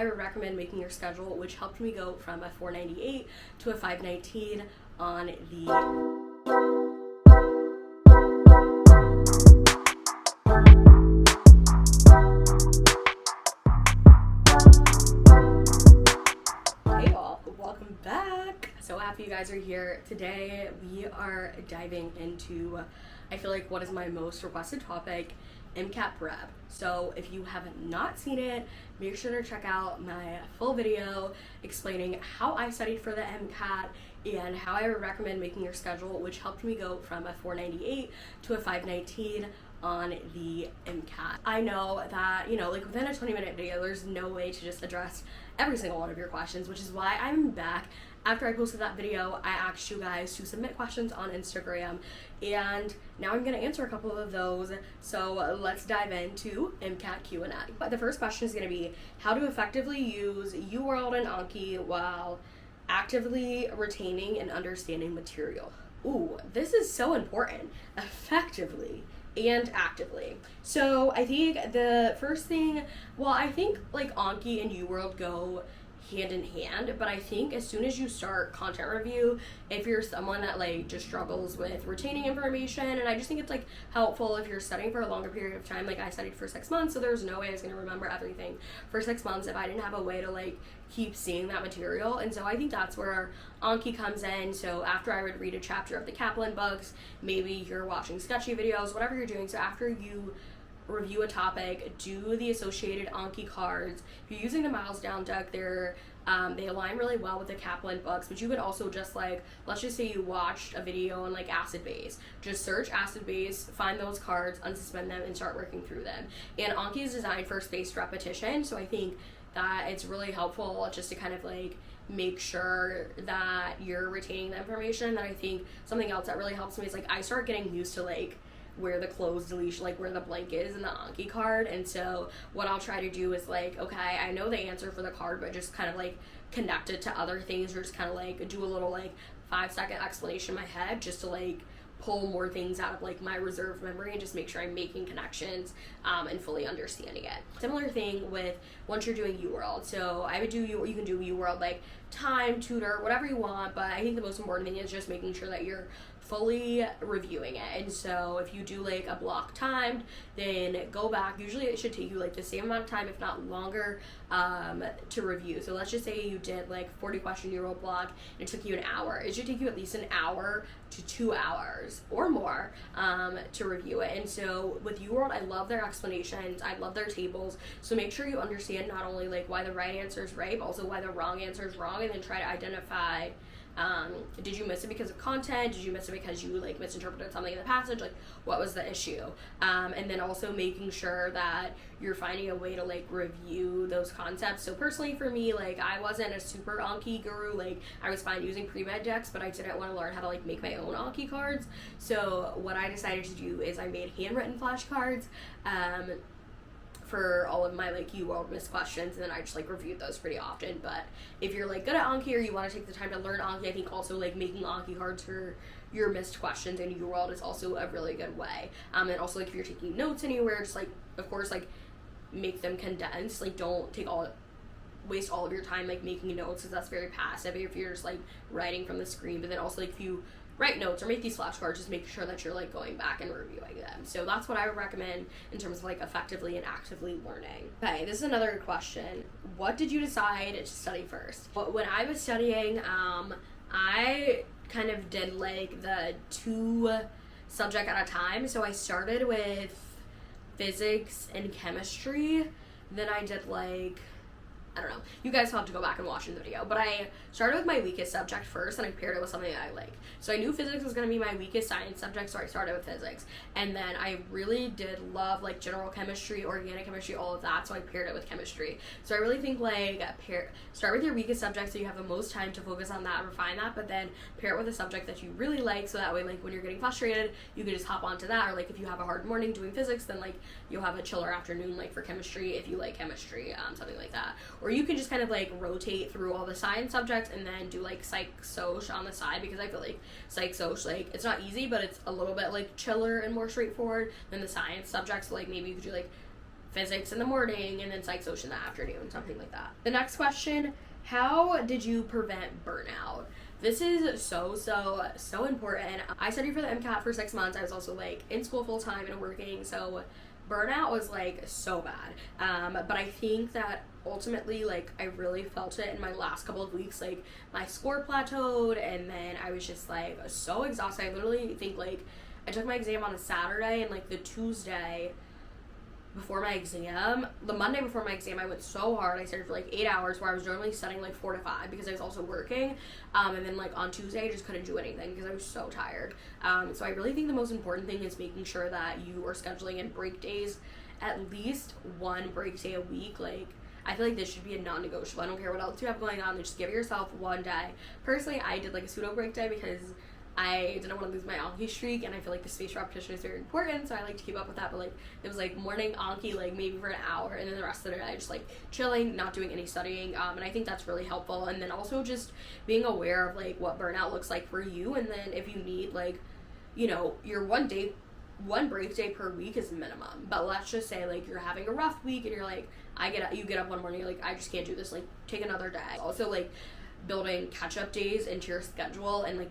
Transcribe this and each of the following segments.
I would recommend making your schedule, which helped me go from a 498 to a 519 on the welcome back. So happy you guys are here. Today we are diving into, I feel like, what is my most requested topic, MCAT prep. So if you have not seen it, make sure to check out my full video explaining how I studied for the MCAT and how I would recommend making your schedule, which helped me go from a 498 to a 519 on the MCAT. I know that, like within a 20-minute video, there's no way to just address every single one of your questions, which is why I'm back. After I posted that video, I asked you guys to submit questions on Instagram, and now I'm going to answer a couple of those. So let's dive into MCAT Q&A. But the first question is going to be how to effectively use UWorld and Anki while actively retaining and understanding material. Ooh, this is so important. Effectively and actively. So I think the first thing, I think like Anki and UWorld go hand in hand, but I think as soon as you start content review, if you're someone that like just struggles with retaining information, and I just think it's like helpful if you're studying for a longer period of time. Like I studied for 6 months, so there's no way I was going to remember everything for 6 months if I didn't have a way to like keep seeing that material. And so I think that's where Anki comes in. So after I would read a chapter of the Kaplan books, maybe you're watching sketchy videos, whatever you're doing, so after you review a topic, do the associated Anki cards. If you're using the Miles Down deck, they align really well with the Kaplan books, but you could also just like, let's just say you watched a video on like acid base, just search acid base, find those cards, unsuspend them, and start working through them. And Anki is designed for spaced repetition, so I think that it's really helpful just to kind of like make sure that you're retaining the information. And I think something else that really helps me is like I start getting used to like where the closed deletion, like where the blank is in the Anki card. And so what I'll try to do is like, okay, I know the answer for the card, but just kind of like connect it to other things, or just kind of like do a little like 5-second explanation in my head just to like pull more things out of like my reserve memory and just make sure I'm making connections and fully understanding it. Similar thing with once you're doing UWorld. So I would do you can do UWorld like time, tutor, whatever you want, but I think the most important thing is just making sure that you're fully reviewing it. And so if you do like a block timed, then go back. Usually it should take you like the same amount of time, if not longer, to review. So let's just say you did like 40 question UWorld block and it took you an hour. It should take you at least an hour to 2 hours or more to review it. And so with UWorld, I love their explanations, I love their tables. So make sure you understand not only like why the right answer is right, but also why the wrong answer is wrong, and then try to identify did you miss it because of content? Did you miss it because you like misinterpreted something in the passage? Like what was the issue? And then also making sure that you're finding a way to like review those concepts. So personally for me, like I wasn't a super Anki guru. Like I was fine using pre-med decks, but I didn't want to learn how to like make my own Anki cards. So what I decided to do is I made handwritten flashcards for all of my like UWorld missed questions, and then I just like reviewed those pretty often. But if you're like good at Anki or you want to take the time to learn Anki, I think also like making Anki cards for your missed questions in UWorld is also a really good way. And also like if you're taking notes anywhere, just like of course like make them condensed. Like don't waste all of your time like making notes, because that's very passive if you're just like writing from the screen. But then also like if you write notes or make these flashcards, just make sure that you're like going back and reviewing them. So that's what I would recommend in terms of like effectively and actively learning. Okay, this is another good question. What did you decide to study first? When I was studying, I kind of did like the 2 subject at a time. So I started with physics and chemistry. Then I did like, I don't know, you guys will have to go back and watch the video, but I started with my weakest subject first, and I paired it with something that I like. So I knew physics was going to be my weakest science subject, so I started with physics. And then I really did love like general chemistry, organic chemistry, all of that, so I paired it with chemistry. So I really think like start with your weakest subject so you have the most time to focus on that and refine that, but then pair it with a subject that you really like, so that way like when you're getting frustrated, you can just hop onto that. Or like if you have a hard morning doing physics, then like you'll have a chiller afternoon like for chemistry if you like chemistry, something like that. Or you can just kind of like rotate through all the science subjects and then do like psych-soc on the side, because I feel like psych-soc, like it's not easy, but it's a little bit like chiller and more straightforward than the science subjects. So like maybe you could do like physics in the morning and then psych social in the afternoon, something like that. The next question, how did you prevent burnout? This is so important. I studied for the MCAT for 6 months. I was also like in school full time and working, so burnout was like so bad. But I think that ultimately, like, I really felt it in my last couple of weeks. Like, my score plateaued, and then I was just like so exhausted. I literally think like I took my exam on a Saturday, and like the Tuesday before my exam, the Monday before my exam, I went so hard. I studied for like 8 hours, where I was normally studying like 4 to 5 because I was also working. And then like on Tuesday, I just couldn't do anything because I was so tired. So I really think the most important thing is making sure that you are scheduling in break days, at least one break day a week. Like, I feel like this should be a non-negotiable. I don't care what else you have going on. Just give yourself one day. Personally, I did like a pseudo break day because I didn't want to lose my Anki streak, and I feel like the spaced repetition is very important, so I like to keep up with that. But like, it was like morning Anki, like maybe for an hour, and then the rest of the day just like chilling, not doing any studying. And I think that's really helpful. And then also just being aware of like what burnout looks like for you, and then if you need like, you know, your one break day per week is minimum. But let's just say like you're having a rough week and you're like, you get up one morning, you're like, I just can't do this, like take another day. Also like building catch-up days into your schedule and like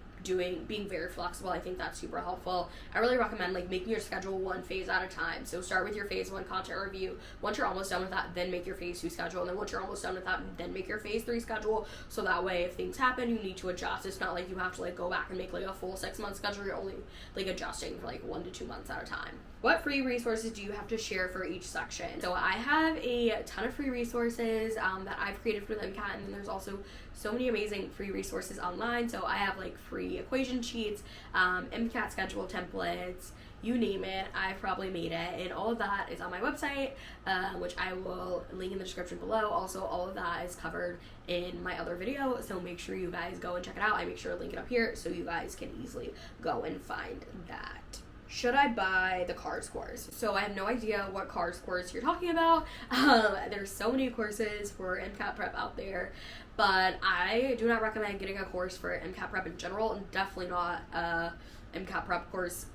being very flexible. I think that's super helpful. I really recommend like making your schedule one phase at a time. So start with your phase 1 content review. Once you're almost done with that, then make your phase 2 schedule, and then once you're almost done with that, then make your phase 3 schedule. So that way if things happen, you need to adjust. It's not like you have to like go back and make like a full 6-month schedule. You're only like adjusting for like 1 to 2 months at a time. What free resources do you have to share for each section? So I have a ton of free resources that I've created for the MCAT, and then there's also so many amazing free resources online. So I have like free equation sheets, MCAT schedule templates, you name it, I've probably made it, and all of that is on my website, which I will link in the description below. Also, all of that is covered in my other video, so make sure you guys go and check it out. I make sure to link it up here so you guys can easily go and find that. Should I buy the CARS course? So I have no idea what CARS course you're talking about. There's so many courses for MCAT prep out there, but I do not recommend getting a course for MCAT prep in general, and definitely not a MCAT prep course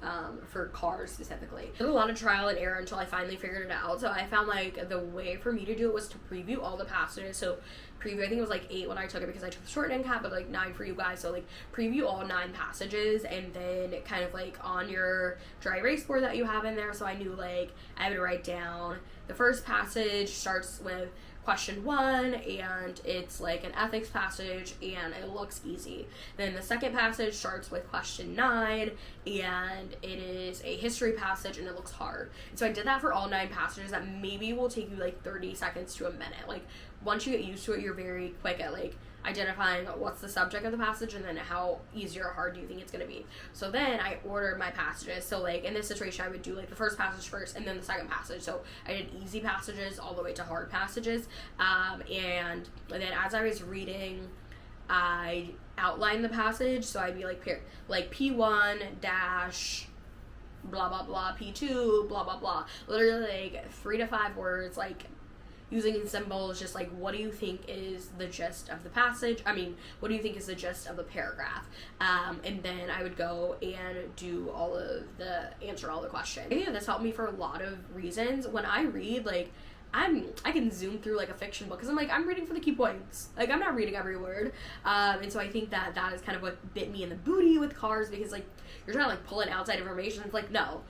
for CARS specifically. I did a lot of trial and error until I finally figured it out. So I found like the way for me to do it was to preview all the passages. So preview, I think it was like 8 when I took it because I took the short MCAT, but like 9 for you guys. So like preview all 9 passages, and then kind of like on your dry erase board that you have in there. So I knew like I would write down the first passage starts with question 1, and it's like an ethics passage and it looks easy. Then the second passage starts with question 9 and it is a history passage and it looks hard. And so I did that for all 9 passages. That maybe will take you like 30 seconds to a minute. Like once you get used to it, you're very quick at like identifying what's the subject of the passage and then how easy or hard do you think it's going to be. So then I ordered my passages. So like in this situation, I would do like the first passage first and then the second passage. So I did easy passages all the way to hard passages. And then as I was reading, I outlined the passage. So I'd be like P1 dash blah blah blah, P2 blah blah blah, literally like 3 to 5 words, like using symbols, just like what do you think is the gist of the passage, what do you think is the gist of the paragraph, and then I would go and do answer all the questions. I think this helped me for a lot of reasons. When I read, like I can zoom through like a fiction book because I'm like, I'm reading for the key points. Like I'm not reading every word. And so I think that is kind of what bit me in the booty with CARS, because like you're trying to like pull in outside information. It's like, no,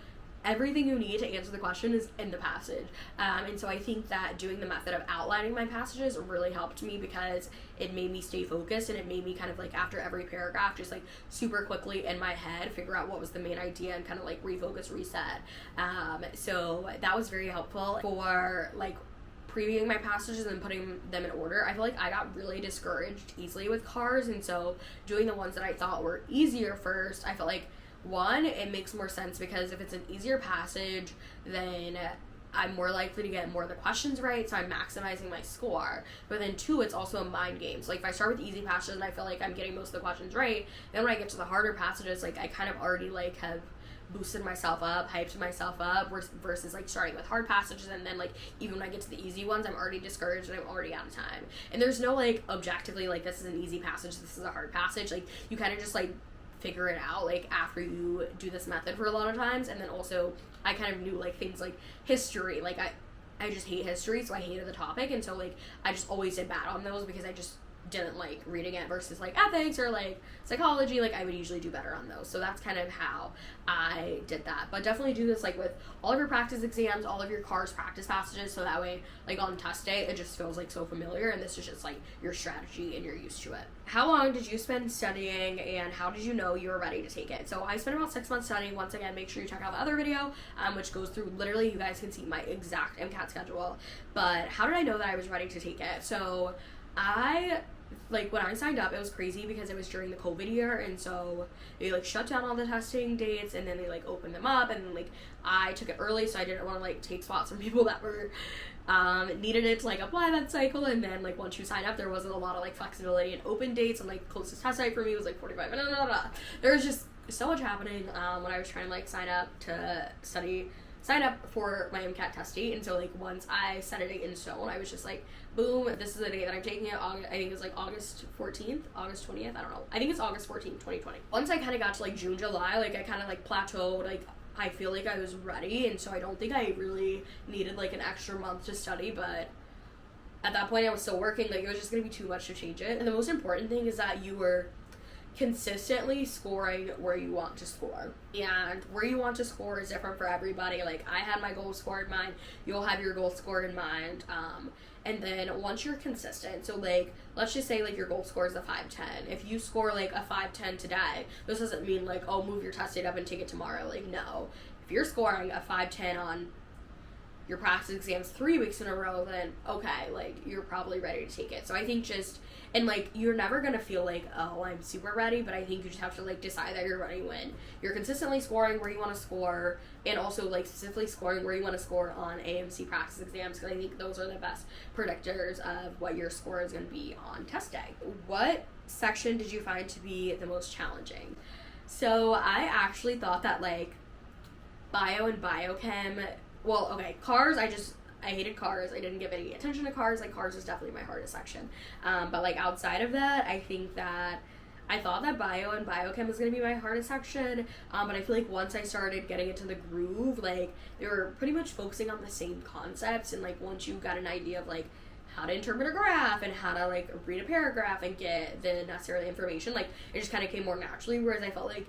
everything you need to answer the question is in the passage. And so I think that doing the method of outlining my passages really helped me because it made me stay focused, and it made me kind of like after every paragraph just like super quickly in my head figure out what was the main idea and kind of like refocus, reset. So that was very helpful for like previewing my passages and putting them in order. I feel like I got really discouraged easily with CARS, and so doing the ones that I thought were easier first, I felt like, one, it makes more sense because if it's an easier passage, then I'm more likely to get more of the questions right, so I'm maximizing my score. But then 2, it's also a mind game. So like if I start with easy passages and I feel like I'm getting most of the questions right, then when I get to the harder passages, like I kind of already like have boosted myself up, hyped myself up, versus like starting with hard passages, and then like even when I get to the easy ones, I'm already discouraged and I'm already out of time. And there's no like objectively like this is an easy passage, this is a hard passage. Like you kind of just like figure it out like after you do this method for a lot of times. And then also I kind of knew like things like history, like I just hate history, so I hated the topic, and so like I just always did bad on those because I just didn't like reading it, versus like ethics or like psychology, like I would usually do better on those. So that's kind of how I did that. But definitely do this like with all of your practice exams, all of your CARS practice passages, so that way like on test day it just feels like so familiar, and this is just like your strategy and you're used to it. How long did you spend studying, and how did you know you were ready to take it? So I spent about 6 months studying. Once again, make sure you check out the other video, which goes through literally, you guys can see my exact MCAT schedule. But how did I know that I was ready to take it? So when I signed up, it was crazy because it was during the COVID year, and so they like shut down all the testing dates, and then they like opened them up, and then like I took it early, so I didn't want to like take spots from people that were needed it to like apply that cycle. And then like once you sign up, there wasn't a lot of like flexibility and open dates, and like closest test site for me was like 45 minutes. There was just so much happening when I was trying to like sign up for my MCAT test date. And so like once I set a date in stone, I was just like, boom, this is the date that I'm taking it. I think it's like August 14th, August 20th, I don't know. I think it's August 14th, 2020. Once I kind of got to like June, July, like I kind of like plateaued, like I feel like I was ready, and so I don't think I really needed like an extra month to study. But at that point I was still working, like it was just gonna be too much to change it. And the most important thing is that you were consistently scoring where you want to score, and where you want to score is different for everybody. Like I had my goal score in mind, you'll have your goal score in mind, and then once you're consistent, so like let's just say like your goal score is a 510. If you score like a 510 today, this doesn't mean like, oh, move your test date up and take it tomorrow. Like no, if you're scoring a 510 on your practice exams 3 weeks in a row, then okay, like you're probably ready to take it. So I think and like you're never gonna feel like, oh, I'm super ready, but I think you just have to like decide that you're ready when you're consistently scoring where you want to score, and also like specifically scoring where you want to score on AMC practice exams, because I think those are the best predictors of what your score is going to be on test day. What section did you find to be the most challenging? So I actually thought that like bio and biochem, well, okay, CARS, I hated CARS. I didn't give any attention to CARS. Like, CARS is definitely my hardest section. But, like, outside of that, I think that I thought that bio and biochem was going to be my hardest section. But I feel like once I started getting into the groove, like, they were pretty much focusing on the same concepts. And, like, once you got an idea of, like, how to interpret a graph and how to, like, read a paragraph and get the necessary information, like, it just kind of came more naturally. Whereas I felt like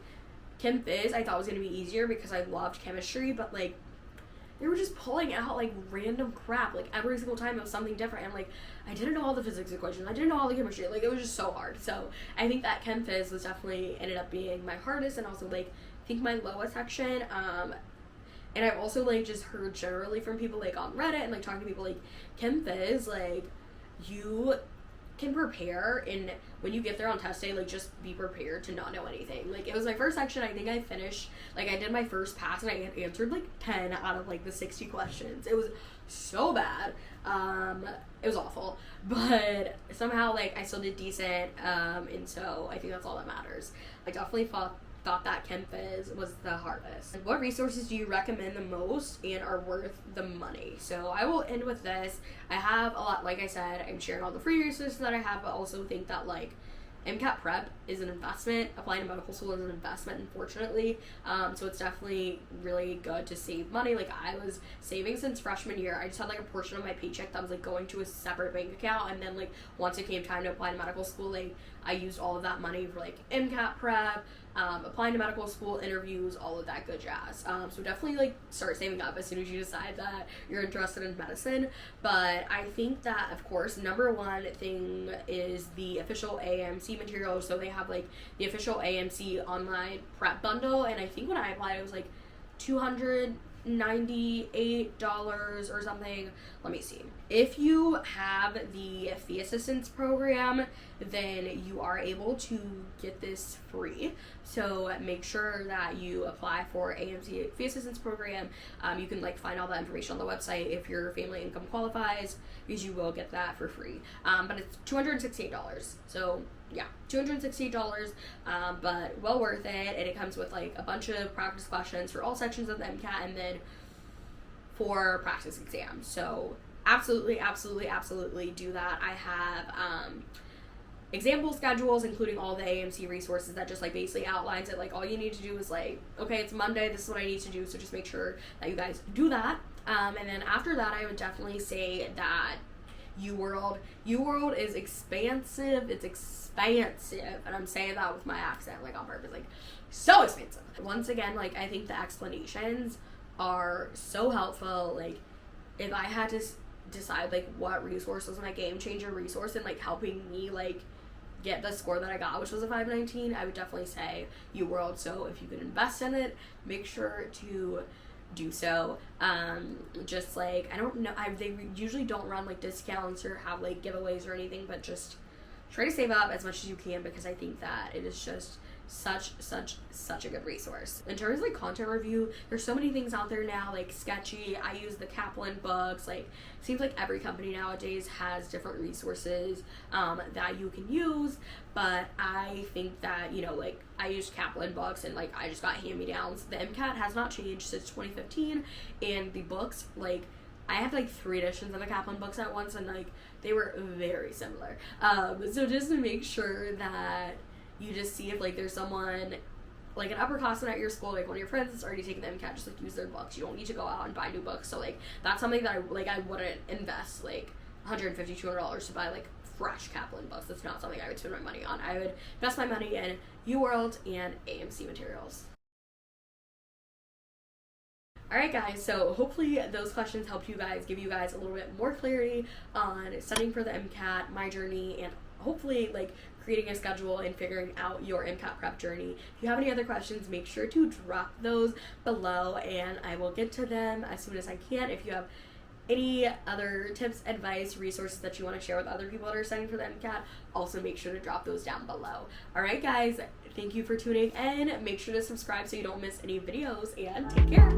Chem Phys, I thought was going to be easier because I loved chemistry, but, like, they were just pulling out like random crap, like every single time it was something different, and like I didn't know all the physics equations, I didn't know all the chemistry, like it was just so hard. So I think that Chem Phys was definitely ended up being my hardest, and also like I think my lowest section. And I've also like just heard generally from people like on Reddit and like talking to people, like Chem Phys, like you can prepare, and when you get there on test day, like just be prepared to not know anything. Like it was my first section, I think I finished, like I did my first pass and I answered like 10 out of like the 60 questions. It was so bad. It was awful, but somehow like I still did decent, and so I think that's all that matters. I definitely thought that Chem Phys was the hardest. What resources do you recommend the most and are worth the money? So I will end with this. I have a lot, like I said, I'm sharing all the free resources that I have, but also think that like MCAT prep is an investment. Applying to medical school is an investment, unfortunately. So it's definitely really good to save money. Like I was saving since freshman year. I just had like a portion of my paycheck that was like going to a separate bank account, and then like once it came time to apply to medical school, like I used all of that money for like MCAT prep, applying to medical school, interviews, all of that good jazz. So definitely like start saving up as soon as you decide that you're interested in medicine. But I think that of course number one thing is the official AMC material. So they have like the official AMC online prep bundle, and I think when I applied it was like $298 or something. Let me see. If you have the fee assistance program, then you are able to get this free. So make sure that you apply for AMC fee assistance program. You can like find all that information on the website if your family income qualifies, because you will get that for free. But it's $268. So yeah, $268, but well worth it. And it comes with like a bunch of practice questions for all sections of the MCAT, and then 4 practice exams. So absolutely do that. I have example schedules, including all the AMC resources that just like basically outlines it. Like all you need to do is like, okay, it's Monday, this is what I need to do, so just make sure that you guys do that. And then after that, I would definitely say that UWorld is expansive. It's expansive, and I'm saying that with my accent, like, on purpose, like, so expansive. Once again, like, I think the explanations are so helpful. Like, if I had to decide, like, what resource was my game changer resource and, like, helping me, like, get the score that I got, which was a 519, I would definitely say UWorld. So if you can invest in it, make sure to do so. Just, like, I don't know, they usually don't run, like, discounts or have, like, giveaways or anything, but just try to save up as much as you can, because I think that it is just such a good resource. In terms of, like, content review, there's so many things out there now, like Sketchy. I use the Kaplan books. Like, seems like every company nowadays has different resources that you can use, but I think that, you know, like, I used Kaplan books, and, like, I just got hand-me-downs. The MCAT has not changed since 2015, and the books, like, I have, like, 3 editions of the Kaplan books at once, and, like, they were very similar. So just to make sure that you just see if, like, there's someone, like, an upperclassman at your school, like, one of your friends that's already taken the MCAT, just, like, use their books. You don't need to go out and buy new books. So, like, that's something that I wouldn't invest, like, $150, $200 to buy, like, fresh Kaplan books. That's not something I would spend my money on. I would invest my money in UWorld and AMC materials. Alright guys, so hopefully those questions helped you guys, give you guys a little bit more clarity on studying for the MCAT, my journey, and hopefully, like, creating a schedule and figuring out your MCAT prep journey. If you have any other questions, make sure to drop those below, and I will get to them as soon as I can. If you have any other tips, advice, resources that you want to share with other people that are studying for the MCAT, also make sure to drop those down below. Alright guys, thank you for tuning in. Make sure to subscribe so you don't miss any videos, and take care.